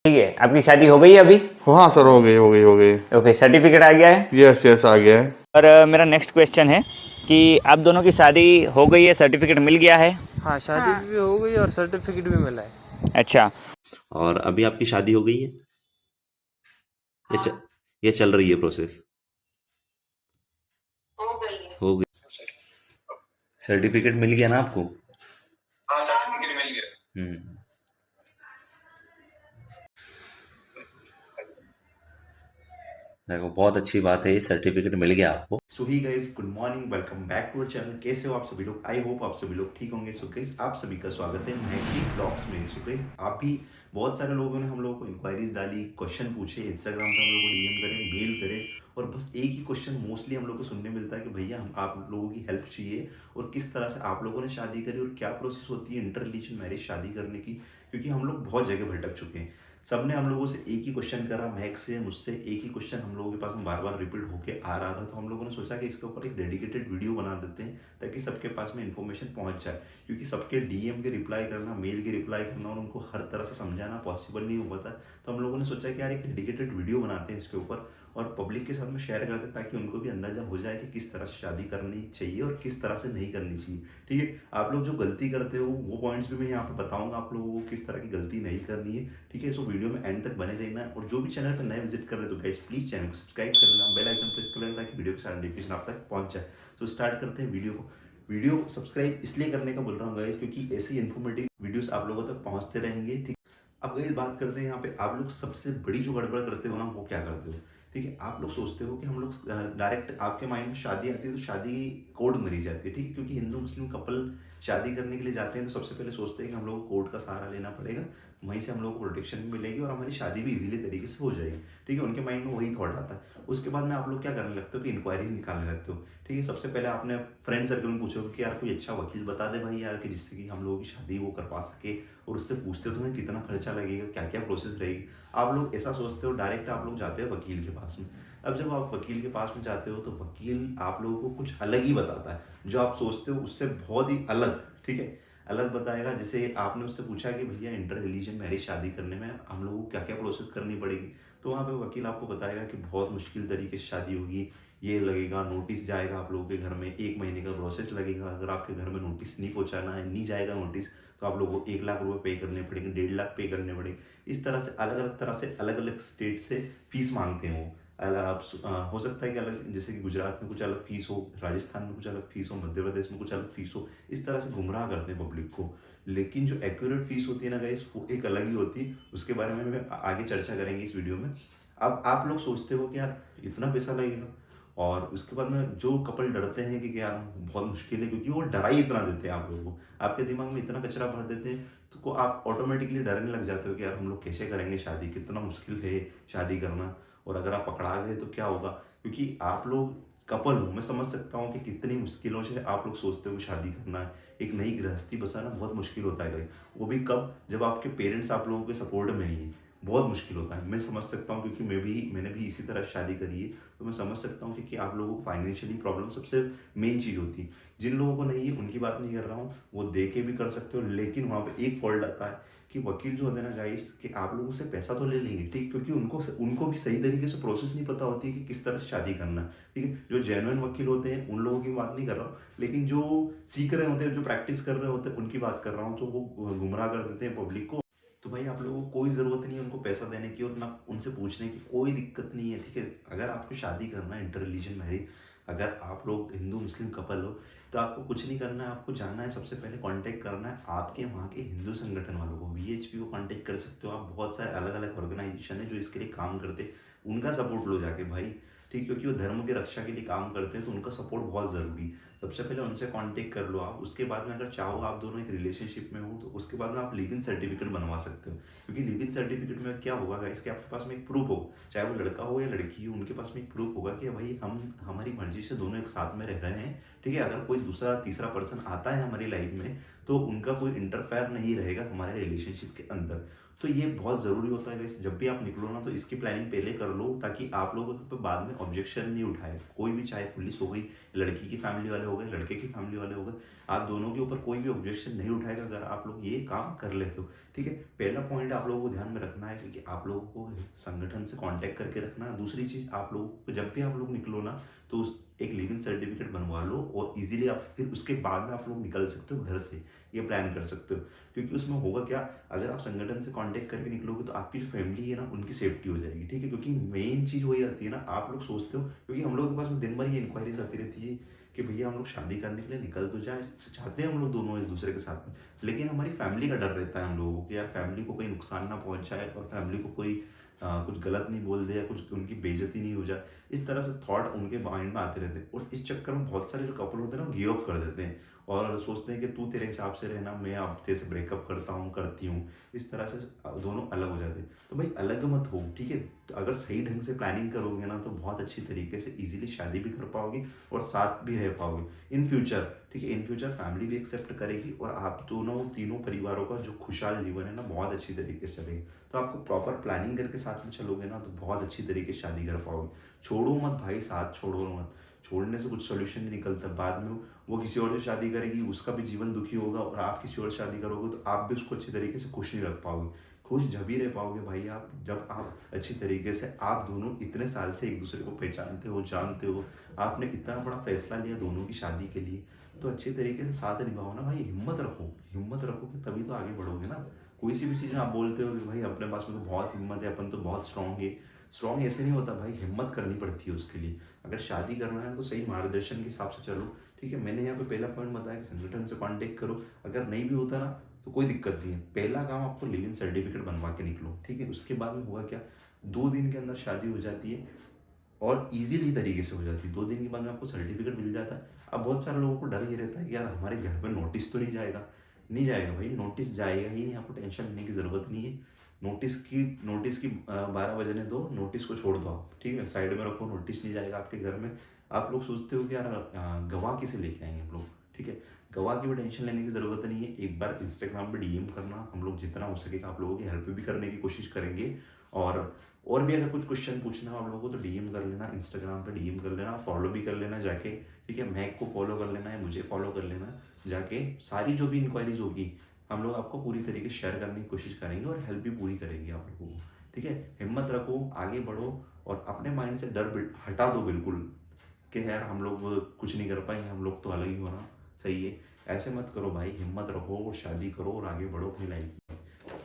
ठीक है, आपकी शादी हो गई है अभी? हाँ सर, हो गई। ओके, सर्टिफिकेट आ गया है। यस यस, आ गया है। और मेरा नेक्स्ट क्वेश्चन है कि आप दोनों की शादी हो गई है, सर्टिफिकेट मिल गया है? हाँ, शादी भी हो गई और सर्टिफिकेट भी मिला है। अच्छा। और अभी आपकी शादी हो गई है ये चल रही है प्रोसेस? हो गई। सर्टिफिकेट मिल गया ना आपको? हाँ, सर्टिफिकेट मिल गया। देखो, बहुत अच्छी बात है, ये सर्टिफिकेट मिल गया आपको। So hi guys, good morning, welcome back to our channel. कैसे हो आप सभी लोग? आई होप आप सभी लोग ठीक होंगे। सो गाइस, आप सभी का स्वागत है महक ब्लॉग्स में। सो गाइस, आप भी बहुत सारे लोगों ने हम लोगों को इंक्वायरीज डाली, क्वेश्चन पूछे, इंस्टाग्राम पे हम लोगों को डीएम करे, मेल करे, और बस एक ही क्वेश्चन मोस्टली हम लोग को सुनने मिलता है कि भैया हम आप लोगों की हेल्प चाहिए और किस तरह से आप लोगों ने शादी करी और क्या प्रोसेस होती है इंटर रिलीजन मैरिज शादी करने की। क्योंकि हम लोग बहुत जगह भटक चुके हैं। सबने हम लोगों से एक ही क्वेश्चन करा, महक से, मुझसे एक ही क्वेश्चन हम लोगों के पास में बार बार रिपीट होके आ रहा था। तो हम लोगों ने सोचा कि इसके ऊपर एक डेडिकेटेड वीडियो बना देते हैं ताकि सबके पास में इन्फॉर्मेशन पहुंच जाए। क्योंकि सबके डीएम के रिप्लाई करना, मेल के रिप्लाई करना और उनको हर तरह से समझाना पॉसिबल नहीं हो पाता। तो हम लोगों ने सोचा कि यार एक डेडिकेटेड वीडियो बनाते हैं इसके ऊपर और पब्लिक के साथ में शेयर करते हैं ताकि उनको भी अंदाजा हो जाए कि किस तरह से शादी करनी चाहिए और किस तरह से नहीं करनी चाहिए। ठीक है, आप लोग जो गलती करते हो वो पॉइंट्स भी मैं यहाँ पे बताऊंगा आप लोगों को किस तरह की गलती नहीं करनी है। ठीक है, सो वीडियो में एंड तक बने रहना है। और जो भी चैनल पर नए विजिट कर रहे हो तो गाइस प्लीज चैनल को सब्सक्राइब कर लेना, बेल आइकन प्रेस कर लेना ताकि वीडियो के सारे नोटिफिकेशन आप तक पहुंच जाए। तो स्टार्ट करते हैं वीडियो को। वीडियो सब्सक्राइब इसलिए करने का बोल रहा हूँ गाइस क्योंकि ऐसी इन्फॉर्मेटिव वीडियोस आप लोगों तक पहुंचते रहेंगे। ठीक, अब गाइस बात करते हैं यहाँ पे आप लोग सबसे बड़ी जो गड़बड़ करते हो ना वो क्या करते हो। ठीक है, आप लोग सोचते हो कि हम लोग डायरेक्ट आपके माइंड में शादी आती है तो शादी कोर्ट मरी जाती है। ठीक है, क्योंकि हिंदू मुस्लिम कपल शादी करने के लिए जाते हैं तो सबसे पहले सोचते हैं कि हम लोग को कोर्ट का सहारा लेना पड़ेगा, वहीं से हम लोग को प्रोटेक्शन भी मिलेगी और हमारी शादी भी इजीली तरीके से हो जाएगी। ठीक है, उनके माइंड में वही थॉट आता है। उसके बाद में आप लोग क्या करने लगते हो कि इंक्वायरी निकालने लगते हो। ठीक है, सबसे पहले आपने फ्रेंड सर्कल में पूछो कि यार कोई अच्छा वकील बता दे भाई यार कि जिससे कि हम लोगों की शादी वो करवा सके, और उससे पूछते हो तुम्हें कितना खर्चा लगेगा, क्या क्या प्रोसेस रहेगी। आप लोग ऐसा सोचते हो, डायरेक्ट आप लोग जाते हो वकील के पास में। अब जब आप वकील के पास में जाते हो तो वकील आप लोगों को कुछ अलग ही बताता है, जो आप सोचते हो उससे बहुत ही अलग। ठीक है, अलग बताएगा। जैसे आपने उससे पूछा कि भैया इंटर रिलीजन मैरिज शादी करने में हम लोगों को क्या क्या प्रोसेस करनी पड़ेगी, तो वहाँ पे वकील आपको बताएगा कि बहुत मुश्किल तरीके से शादी होगी, ये लगेगा, नोटिस जाएगा आप लोगों के घर में, 1 महीने का प्रोसेस लगेगा। अगर आपके घर में नोटिस नहीं पहुंचाना है, नहीं जाएगा नोटिस, तो आप लोगों को 1 लाख रुपए पे करने पड़ेंगे, 1.5 लाख पे करने पड़ेंगे। इस तरह से अलग अलग तरह से अलग अलग स्टेट से फीस मांगते हैं वो। हो सकता है कि अलग, जैसे कि गुजरात में कुछ अलग फीस हो, राजस्थान में कुछ अलग फीस हो, मध्य प्रदेश में कुछ अलग फीस हो। इस तरह से गुमराह करते हैं पब्लिक को। लेकिन जो एक्यूरेट फीस होती है ना गाइस, वो एक अलग ही होती है। उसके बारे में मैं आगे चर्चा करेंगे इस वीडियो में। अब आप लोग सोचते हो कि यार इतना पैसा लगेगा, और उसके बाद में जो कपल डरते हैं कि यार बहुत मुश्किल है, क्योंकि वो डरा ही इतना देते हैं आप लोगों को, आपके दिमाग में इतना कचरा भर देते हैं तो को आप ऑटोमेटिकली डरने लग जाते हो कि यार हम लोग कैसे करेंगे शादी, कितना मुश्किल है शादी करना, और अगर आप पकड़ा गए तो क्या होगा। क्योंकि आप लोग कपल हो, मैं समझ सकता हूँ कि कितनी मुश्किलों से आप लोग सोचते हो कि शादी करना है, एक नई गृहस्थी बसाना बहुत मुश्किल होता है गाइस। वो भी कब, जब आपके पेरेंट्स आप लोगों के सपोर्ट में नहीं है, बहुत मुश्किल होता है। मैं समझ सकता हूँ क्योंकि मैंने भी इसी तरह शादी करी है, तो मैं समझ सकता हूँ कि आप लोगों को फाइनेंशियली प्रॉब्लम सबसे मेन चीज़ होती है। जिन लोगों को नहीं है उनकी बात नहीं कर रहा हूँ, वो दे के भी कर सकते हो, लेकिन वहाँ पे एक फॉल्ट आता है कि वकील जो होते हैं ना गाइस, कि आप लोगों से पैसा तो ले लेंगे, ठीक, क्योंकि उनको भी सही तरीके से प्रोसेस नहीं पता होती है कि किस तरह से शादी करना है। ठीक है, जो जेन्युइन वकील होते हैं उन लोगों की बात नहीं कर रहा हूँ, लेकिन जो सीख रहे होते हैं, जो प्रैक्टिस कर रहे होते हैं, उनकी बात कर रहा हूँ, तो वो गुमराह कर देते हैं पब्लिक को। तो भाई आप लोगों को कोई ज़रूरत नहीं है उनको पैसा देने की और ना उनसे पूछने की, कोई दिक्कत नहीं है। ठीक है, अगर आपको शादी करना है इंटर रिलीजन मैरिज, अगर आप लोग हिंदू मुस्लिम कपल हो, तो आपको कुछ नहीं करना है। आपको जाना है, सबसे पहले कांटेक्ट करना है आपके वहाँ के हिंदू संगठन वालों को, वीएचपी को कांटेक्ट कर सकते हो आप। बहुत सारे अलग अलग ऑर्गेनाइजेशन है जो इसके लिए काम करते हैं, उनका सपोर्ट लो जाके भाई। ठीक, क्योंकि वो धर्म की रक्षा के लिए काम करते हैं, तो उनका सपोर्ट बहुत ज़रूरी है। सबसे पहले उनसे कांटेक्ट कर लो आप। उसके बाद में अगर चाहो आप दोनों एक रिलेशनशिप में हो, तो उसके बाद में आप लिव इन सर्टिफिकेट बनवा सकते हो। क्योंकि लिव इन सर्टिफिकेट में क्या होगा गाइस, कि आपके पास में एक प्रूफ हो, चाहे वो लड़का हो या लड़की हो, उनके पास में एक प्रूफ होगा कि भाई हम हमारी मर्जी से दोनों एक साथ में रह रहे हैं। ठीक है, अगर कोई दूसरा तीसरा पर्सन आता है हमारी लाइफ में, तो उनका कोई इंटरफेयर नहीं रहेगा हमारे रिलेशनशिप के अंदर। तो ये बहुत ज़रूरी होता है guys, जब भी आप निकलो ना तो इसकी प्लानिंग पहले कर लो, ताकि आप लोगों को बाद में ऑब्जेक्शन नहीं उठाए कोई भी, चाहे पुलिस हो गई, लड़की की फैमिली वाले हो गए, लड़के की फैमिली वाले हो गए, आप दोनों के ऊपर कोई भी ऑब्जेक्शन नहीं उठाएगा अगर आप लोग ये काम कर लेते हो। ठीक है, पहला पॉइंट आप लोगों को ध्यान में रखना है कि आप लोगों को संगठन से कांटेक्ट करके रखना है। दूसरी चीज़, आप लोगों को जब भी आप लोग निकलो ना तो एक लिव इन सर्टिफिकेट बनवा लो, और इजीली आप फिर उसके बाद में आप लोग निकल सकते हो घर से, ये प्लान कर सकते हो। क्योंकि उसमें होगा क्या, अगर आप संगठन से कांटेक्ट करके निकलोगे तो आपकी जो फैमिली है ना उनकी सेफ्टी हो जाएगी। ठीक है, क्योंकि मेन चीज़ वही आती है ना, आप लोग सोचते हो, क्योंकि हम लोग के पास में दिन भर ये इंक्वायरीज आती रहती है कि भैया हम लोग शादी करने के लिए निकल तो जाए, चाहते हैं हम लोग दोनों एक दूसरे के साथ में, लेकिन हमारी फैमिली का डर रहता है हम लोगों को कि यार फैमिली को कोई नुकसान ना पहुंचाए और फैमिली को कोई कुछ गलत नहीं बोल दे या कुछ उनकी बेइज्जती नहीं हो जाए। इस तरह से थॉट उनके माइंड में आते रहते हैं, और इस चक्कर में बहुत सारे जो कपल होते हैं ना गिव अप कर देते हैं और सोचते हैं कि तू तेरे हिसाब से रहना, मैं अब तेरे से ब्रेकअप करता हूँ, करती हूँ। इस तरह से दोनों अलग हो जाते हैं। तो भाई अलग मत हो, ठीक है। तो अगर सही ढंग से प्लानिंग करोगे ना तो बहुत अच्छी तरीके से इजीली शादी भी कर पाओगे और साथ भी रह पाओगे इन फ्यूचर। ठीक है, इन फ्यूचर फैमिली भी एक्सेप्ट करेगी और आप दोनों तीनों परिवारों का जो खुशहाल जीवन है ना बहुत अच्छी तरीके से चलेगा। तो आपको प्रॉपर प्लानिंग करके साथ में चलोगे ना तो बहुत अच्छी तरीके से शादी कर पाओगे। छोड़ो मत भाई, साथ छोड़ो मत, छोड़ने से कुछ सोल्यूशन नहीं निकलता। बाद में वो किसी और से शादी करेगी, उसका भी जीवन दुखी होगा, और आप किसी और शादी करोगे तो आप भी उसको अच्छी तरीके से खुश नहीं रख पाओगे। खुश जब ही रह पाओगे भाई आप, जब आप अच्छी तरीके से, आप दोनों इतने साल से एक दूसरे को पहचानते हो, जानते हो, आपने इतना बड़ा फैसला लिया दोनों की शादी के लिए, तो अच्छे तरीके से साथ निभाओ ना भाई। हिम्मत रखो, हिम्मत रखो कि तभी तो आगे बढ़ोगे ना। कोई सी भी चीज़ में आप बोलते हो कि भाई अपने पास में तो बहुत हिम्मत है, अपन तो बहुत स्ट्रांग है, स्ट्रांग ऐसे नहीं होता भाई, हिम्मत करनी पड़ती है उसके लिए। अगर शादी करना है तो सही मार्गदर्शन के हिसाब से चलो। ठीक है, मैंने यहाँ पे पहला पॉइंट बताया कि संगठन से कांटेक्ट करो, अगर नहीं भी होता ना तो कोई दिक्कत नहीं है। पहला काम आपको लिव इन सर्टिफिकेट बनवा के निकलो। ठीक है, उसके बाद में हुआ क्या, 2 दिन के अंदर शादी हो जाती है और इजीली तरीके से हो जाती है। 2 दिन के बाद में आपको सर्टिफिकेट मिल जाता है। अब बहुत सारे लोगों को डर ये रहता है कि यार हमारे घर पे नोटिस तो नहीं जाएगा। नहीं जाएगा भाई, नोटिस जाएगा ही नहीं, आपको टेंशन लेने की ज़रूरत नहीं है। नोटिस की 12 बजने दो, नोटिस को छोड़ दो आप। ठीक है, साइड में रखो, नोटिस नहीं जाएगा आपके घर में। आप लोग सोचते हो कि यार गवाह किसे लेके आएंगे हम लोग। ठीक है, गवाह की भी टेंशन लेने की ज़रूरत नहीं है। एक बार इंस्टाग्राम पे डीएम करना, हम लोग जितना हो सकेगा आप लोगों की हेल्प भी करने की कोशिश करेंगे। और भी अगर कुछ क्वेश्चन पूछना हो आप लोगों को तो डीएम कर लेना, इंस्टाग्राम पे डीएम कर लेना, फॉलो भी कर लेना जाके। ठीक है, मैक को फॉलो कर लेना है, मुझे फॉलो कर लेना जाके। सारी जो भी इंक्वायरीज होगी हम लोग आपको पूरी तरीके से शेयर करने की कोशिश करेंगे और हेल्प भी पूरी करेंगे आप लोगों को। ठीक है, हिम्मत रखो, आगे बढ़ो और अपने माइंड से डर हटा दो बिल्कुल कि यार हम लोग कुछ नहीं कर पाएंगे, हम लोग तो अलग ही होना सही है। ऐसे मत करो भाई, हिम्मत रखो और शादी करो और आगे बढ़ो अपनी लाइफ में।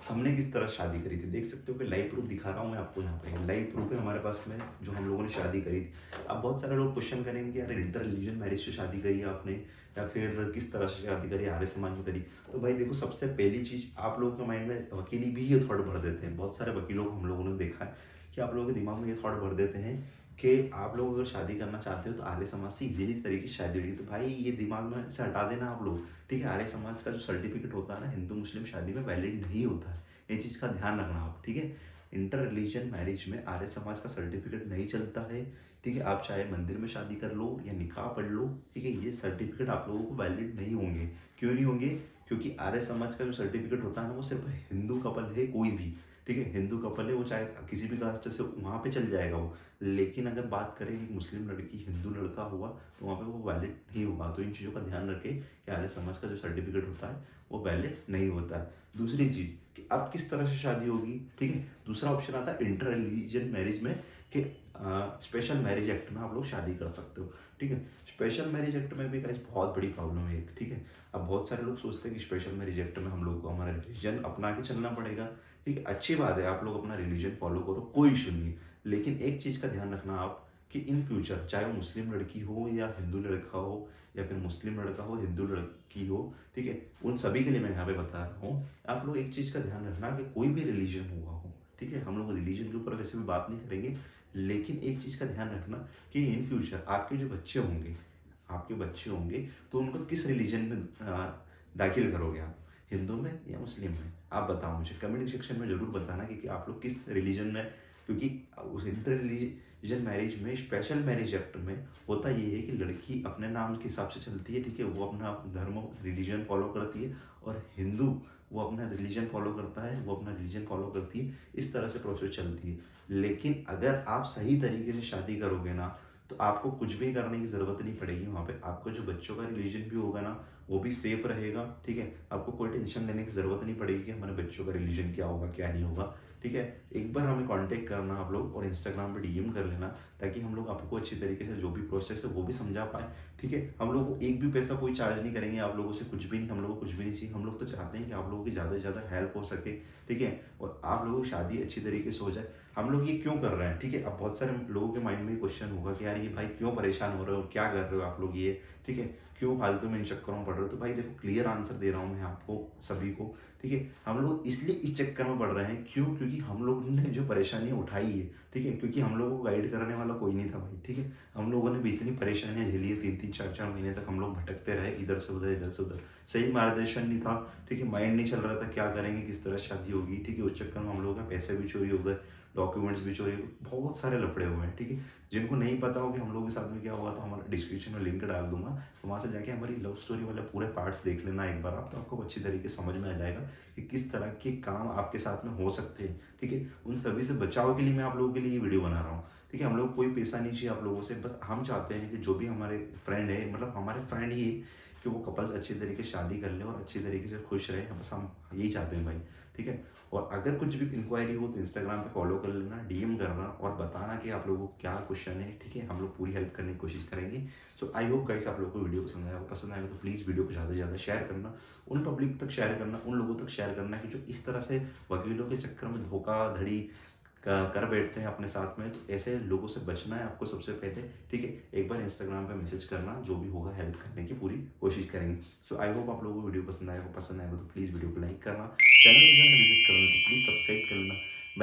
हमने किस तरह शादी करी थी देख सकते हो कि लाइव प्रूफ दिखा रहा हूँ मैं आपको। यहाँ पे लाइव प्रूफ है हमारे पास में जो हम लोगों ने शादी करी थी। अब बहुत सारे लोग क्वेश्चन करेंगे यार इंटर रिलीजन मैरिज से शादी करी आपने या फिर किस तरह से शादी करी, आर्य समाज में करी। तो भाई देखो, सबसे पहली चीज़ आप लोगों के माइंड में वकीली भी ये थॉट भर देते हैं। बहुत सारे वकीलों को हम लोगों ने देखा है कि आप लोगों के दिमाग में ये थॉट भर देते हैं कि आप लोग अगर शादी करना चाहते हो तो आर्य समाज से इजीली तरीके से शादी होगी। तो भाई ये दिमाग में से हटा देना आप लोग। ठीक है, आर्य समाज का जो सर्टिफिकेट होता है ना हिंदू मुस्लिम शादी में वैलिड नहीं होता है, ये चीज़ का ध्यान रखना आप। ठीक है, इंटर रिलीजन मैरिज में आर्य समाज का सर्टिफिकेट नहीं चलता है। ठीक है, आप चाहे मंदिर में शादी कर लो या निकाह पढ़ लो, ठीक है, ये सर्टिफिकेट आप लोगों को वैलिड नहीं होंगे। क्यों नहीं होंगे? क्योंकि आर्य समाज का जो सर्टिफिकेट होता है ना वो सिर्फ हिंदू कपल है, कोई भी, ठीक है, हिंदू कपल है वो चाहे किसी भी कास्ट से वहाँ पे चल जाएगा वो। लेकिन अगर बात करें कि मुस्लिम लड़की हिंदू लड़का हुआ तो वहाँ पे वो वैलिड नहीं होगा। तो इन चीज़ों का ध्यान रखें कि आर्य समाज का जो सर्टिफिकेट होता है वो वैलिड नहीं होता है। दूसरी चीज़ कि अब किस तरह से शादी होगी। ठीक है, दूसरा ऑप्शन आता है इंटर रिलीजन मैरिज में कि स्पेशल मैरिज एक्ट में आप लोग शादी कर सकते हो। ठीक है, स्पेशल मैरिज एक्ट में भी गाइस बहुत बड़ी प्रॉब्लम है एक। ठीक है, अब बहुत सारे लोग सोचते हैं कि स्पेशल मैरिज एक्ट में हम लोग को हमारा रिलीजन अपना के चलना पड़ेगा। ठीक है, अच्छी बात है, आप लोग अपना रिलीजन फॉलो करो, कोई इशू नहीं। लेकिन एक चीज़ का ध्यान रखना आप कि इन फ्यूचर चाहे वो मुस्लिम लड़की हो या हिंदू लड़का हो या फिर मुस्लिम लड़का हो हिंदू लड़की हो, ठीक है, उन सभी के लिए मैं यहाँ पे बता रहा हूँ। आप लोग एक चीज़ का ध्यान रखना कि कोई भी रिलीजन हुआ हो। ठीक है, हम लोग रिलीजन के ऊपर वैसे भी बात नहीं करेंगे, लेकिन एक चीज़ का ध्यान रखना कि इन फ्यूचर आपके जो बच्चे होंगे तो उनको किस रिलीजन में दाखिल करोगे आप, हिंदू में या मुस्लिम में? आप बताओ मुझे कमेंट सेक्शन में ज़रूर बताना कि आप लोग किस रिलीजन में, क्योंकि उस इंटर रजिस्टर मैरिज में, स्पेशल मैरिज एक्ट में होता ये है कि लड़की अपने नाम के हिसाब से चलती है, ठीक है, वो अपना धर्म रिलीजन फॉलो करती है, और हिंदू वो अपना रिलीजन फॉलो करता है, वो अपना रिलीजन फॉलो करती है, इस तरह से प्रोसेस चलती है। लेकिन अगर आप सही तरीके से शादी करोगे ना, तो आपको कुछ भी करने की ज़रूरत नहीं पड़ेगी वहाँ पे। आपका जो बच्चों का रिलीजन भी होगा ना, वो भी सेफ रहेगा, ठीक है। आपको कोई टेंशन लेने की ज़रूरत नहीं पड़ेगी कि हमारे बच्चों का रिलीजन क्या होगा क्या नहीं होगा, ठीक है। एक बार हमें कांटेक्ट करना आप लोग, और इंस्टाग्राम पे डीएम कर लेना, ताकि हम लोग आपको अच्छी तरीके से जो भी प्रोसेस है वो भी समझा पाए, ठीक है। हम लोग को एक भी पैसा कोई चार्ज नहीं करेंगे आप लोगों से, कुछ भी नहीं, हम लोग को कुछ भी नहीं चाहिए। हम लोग तो चाहते हैं कि आप लोगों की ज़्यादा से ज़्यादा हेल्प हो सके, ठीक है, और आप लोगों की शादी अच्छी तरीके से हो जाए। हम लोग ये क्यों कर रहे हैं, ठीक है। अब बहुत सारे लोगों के माइंड में ये क्वेश्चन होगा कि यार ये भाई क्यों परेशान हो रहे हो, क्या कर रहे हो आप लोग ये, ठीक है, क्यों फालतू में इन चक्करों में पड़ रहे हो। तो भाई देखो, क्लियर आंसर दे रहा हूँ मैं आपको सभी को, ठीक है। हम लोग इसलिए इस चक्कर में पड़ रहे हैं, क्यों, क्योंकि हम लोग ने जो परेशानियाँ उठाई है, ठीक है, क्योंकि हम लोगों को गाइड करने वाला कोई नहीं था भाई, ठीक है। हम लोगों ने भी इतनी परेशानियाँ झेली है, 3-3 4-4 महीने तक हम लोग भटकते रहे, इधर से उधर इधर से उधर, सही मार्गदर्शन नहीं था, ठीक है, माइंड नहीं चल रहा था क्या करेंगे, किस तरह शादी होगी, ठीक है। उस चक्कर में हम लोगों का पैसे भी चोरी हो गए, डॉक्यूमेंट्स भी चोरी, बहुत सारे लफड़े हुए हैं, ठीक है। जिनको नहीं पता हो कि हम लोगों के साथ में क्या हुआ, तो हमारा डिस्क्रिप्शन में लिंक डाल दूंगा, तो वहाँ से जाके हमारी लव स्टोरी वाले पूरे पार्ट्स देख लेना एक बार आप, तो आपको अच्छी तरीके से समझ में आ जाएगा कि किस तरह के काम आपके साथ में हो सकते हैं, ठीक है। उन सभी से बचाव के लिए मैं आप लोगों के लिए ये वीडियो बना रहा हूँ, ठीक है। हम लोग कोई पैसा नहीं चाहिए आप लोगों से, बस हम चाहते हैं कि जो भी हमारे फ्रेंड है, मतलब हमारे फ्रेंड ही है, कि वो कपल्स अच्छी तरीके से शादी कर ले और अच्छी तरीके से खुश रहे, बस हम यही चाहते हैं भाई, ठीक है। और अगर कुछ भी इंक्वायरी हो तो इंस्टाग्राम पे फॉलो कर लेना, डीएम करना और बताना कि आप लोगों को क्या क्वेश्चन है, ठीक है। हम लोग पूरी हेल्प करने की कोशिश करेंगे। सो आई होप गाइस आप लोगों को वीडियो पसंद आएगा तो प्लीज़ वीडियो को ज़्यादा से ज़्यादा शेयर करना, उन पब्लिक तक शेयर करना, उन लोगों तक शेयर करना कि जो इस तरह से वकीलों के चक्कर में धोखाधड़ी कर बैठते हैं अपने साथ में। तो ऐसे लोगों से बचना है आपको सबसे पहले, ठीक है। एक बार इंस्टाग्राम पे मैसेज करना, जो भी होगा हेल्प करने की पूरी कोशिश करेंगे। सो आई होप आप लोगों को वीडियो पसंद आएगा तो प्लीज़ वीडियो को लाइक करना, चैनल पर विजिट करना तो प्लीज़ सब्सक्राइब कर लेना,